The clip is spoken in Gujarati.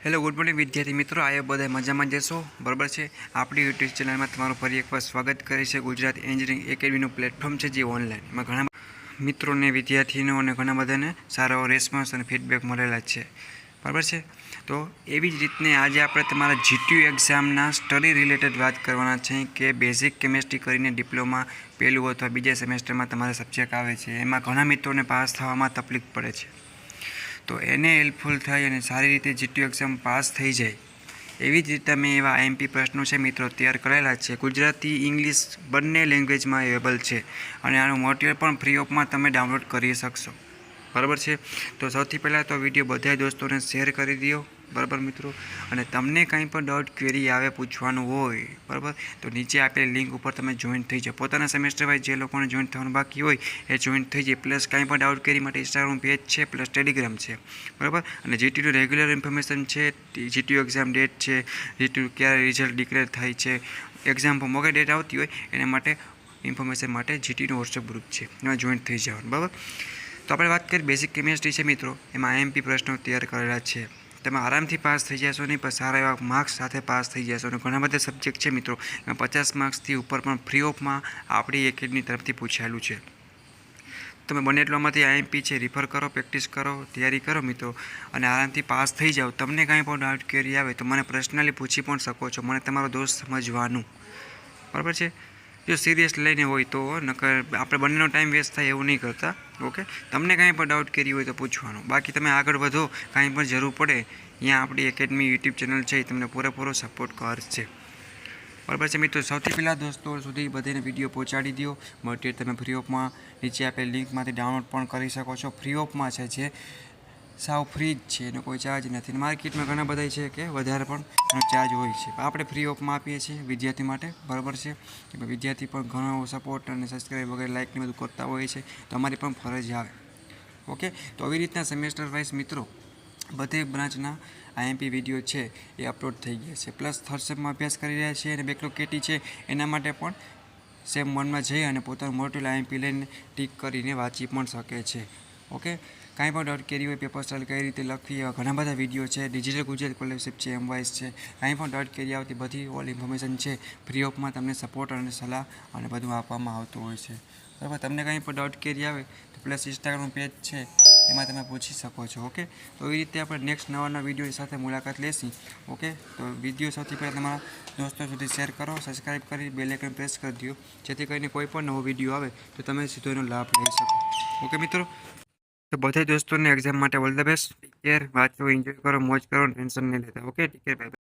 હેલો ગુડ મોર્નિંગ વિદ્યાર્થી મિત્રો, આયો બધા મજામાં જશો બરાબર છે। આપણી યુટ્યુબ ચેનલમાં તમારું ફરી એકવાર સ્વાગત કરે છે। ગુજરાત એન્જિનિયરિંગ એકેડમીનું પ્લેટફોર્મ છે જે ઓનલાઈન એમાં ઘણા મિત્રોને વિદ્યાર્થીઓ અને ઘણા બધાને સારો રેસ્પોન્સ અને ફીડબેક મળેલા છે બરાબર છે। તો એવી જ રીતને આજે આપણે તમારા જીટીયુ એક્ઝામના સ્ટડી રિલેટેડ વાત કરવાના છે કે બેઝિક કેમેસ્ટ્રી કરીને ડિપ્લોમા પહેલું અથવા બીજા સેમેસ્ટરમાં તમારા સબ્જેક્ટ આવે છે, એમાં ઘણા મિત્રોને પાસ થવામાં તકલીફ પડે છે। તો એને હેલ્પફુલ થાય અને સારી રીતે જીટીયુ એક્ઝામ પાસ થઈ જાય એવી જ રીતે મેં એવા આઈએમપી પ્રશ્નો છે મિત્રો તૈયાર કરેલા છે। ગુજરાતી ઇંગ્લિશ બંને લેંગ્વેજમાં અવેલેબલ છે અને આનું મટીરિયલ પણ ફ્રી ઓફમાં તમે ડાઉનલોડ કરી શકશો બરાબર છે। તો સૌથી પહેલાં તો વિડીયો બધા દોસ્તોને શેર કરી દો બરાબર મિત્રો। અને તમને કંઈ પણ ડાઉટ ક્વેરી આવે પૂછવાનું હોય બરાબર તો નીચે આપેલી લિંક ઉપર તમે જોઈન થઈ જાઓ। પોતાના સેમેસ્ટર વાઇઝ જે લોકોને જોઈન થવાનું બાકી હોય એ જોઈન થઈ જાય। પ્લસ કંઈ પણ ડાઉટ ક્વેરી માટે ઇન્સ્ટાગ્રામ પેજ છે, પ્લસ ટેલિગ્રામ છે બરાબર। અને જીટીયુનું રેગ્યુલર ઇન્ફોર્મેશન છે, જીટીયુ એક્ઝામ ડેટ છે, જીટીયુ ક્યારે રિઝલ્ટ ડિક્લેર થાય છે, એક્ઝામ પર મોકે ડેટ આવતી હોય એના માટે ઇન્ફોર્મેશન માટે જીટીયુનું વોટ્સઅપ ગ્રુપ છે, એમાં જોઈન થઈ જવાનું બરાબર। તો આપણે વાત કરીએ બેઝિક કેમેસ્ટ્રી છે મિત્રો, એમાં આઈએમપી પ્રશ્નો તૈયાર કરેલા છે। તમે આરામથી પાસ થઈ જશો નહીં, પણ સારા એવા માર્ક્સ સાથે પાસ થઈ જશો। અને ઘણા બધા સબ્જેક્ટ છે મિત્રો, એમાં 50 માર્ક્સથી ઉપર પણ ફ્રી ઓફમાં આપણી એકેડમી તરફથી પૂછાયેલું છે। તમે બને એટલામાંથી આઈએમપી છે રિફર કરો, પ્રેક્ટિસ કરો, તૈયારી કરો મિત્રો, અને આરામથી પાસ થઈ જાઓ। તમને કાંઈ પણ ડાઉટ ક્વેરી આવે તો મને પર્સનલી પૂછી પણ શકો છો, મને તમારો દોસ્ત સમજવાનું બરાબર છે। જો સિરિયસ લઈને હોય તો નકર આપણે બંનેનો ટાઈમ વેસ્ટ થાય એવું નહીં કરતા ઓકે। તમને કાંઈ પણ ડાઉટ કરી હોય તો પૂછવાનું, બાકી તમે આગળ વધો, કાંઈ પણ જરૂર પડે અહીંયા આપણી એકેડમી યુટ્યુબ ચેનલ છે એ તમને પૂરેપૂરો સપોર્ટ કરશે બરાબર છે મિત્રો। સૌથી પહેલાં દોસ્તો સુધી બધાને વિડીયો પહોંચાડી દો। મટીરિયલ તમે ફ્રી ઓફમાં નીચે આપેલી લિંકમાંથી ડાઉનલોડ પણ કરી શકો છો, ફ્રી ઓફમાં છે, જે સાવ ફ્રી જ છે, એનો કોઈ ચાર્જ નથી। માર્કેટમાં ઘણા બધા છે કે વધારે પણ એનો ચાર્જ હોય છે, આપણે ફ્રી ઓફમાં આપીએ છીએ વિદ્યાર્થી માટે બરાબર છે। વિદ્યાર્થી પણ ઘણો સપોર્ટ અને સબસ્ક્રાઈબ વગેરે લાઇકને બધું કરતા હોય છે, તો અમારી પણ ફરજ આવે ઓકે। તો આવી રીતના સેમેસ્ટર વાઇઝ મિત્રો બધી બ્રાન્ચના આઈએમપી વિડીયો છે એ અપલોડ થઈ ગયા છે। પ્લસ થર્ડ સેમમાં અભ્યાસ કરી રહ્યા છીએ અને બેકલોગ કેટી છે એના માટે પણ સેમ 1માં જઈ અને પોતાનું મોટેલ આઈએમપી લઈને ટીક કરીને વાંચી પણ શકે છે ઓકે। કાંઈ પણ ડાઉટ કેરી હોય, પેપર સ્ટાઇલ કઈ રીતે લખવી, ઘણા બધા વિડીયો છે, ડિજિટલ ગુજરાત સ્કોલરશિપ છે, એમવાઇસ છે, કાંઈ પણ ડાઉટ કેરી આવતી બધી ઓલ ઇન્ફોર્મેશન છે ફ્રી ઓફમાં તમને સપોર્ટ અને સલાહ અને બધું આપવામાં આવતું હોય છે બરાબર। તમને કંઈ પણ ડાઉટ કેરી આવે તો પ્લસ ઇન્સ્ટાગ્રામ પેજ છે એમાં તમે પૂછી શકો છો ઓકે। તો એવી રીતે આપણે નેક્સ્ટ નવા વિડીયો સાથે મુલાકાત લેશી ઓકે। તો વિડીયો સૌથી પહેલાં તમારા દોસ્તો સુધી શેર કરો, સબસ્ક્રાઈબ કરી બેલ આઇકન પ્રેસ કરી દો, જેથી કરીને કોઈ પણ નવો વિડીયો આવે તો તમે સીધો એનો લાભ લઈ શકો ઓકે મિત્રો। તો બધા દોસ્તોને એક્ઝામ માટે all the best, take care, વાંચો, એન્જોય કરો, મોજ કરો, ટેન્શન નહીં લેતા okay. Take care, bye bye.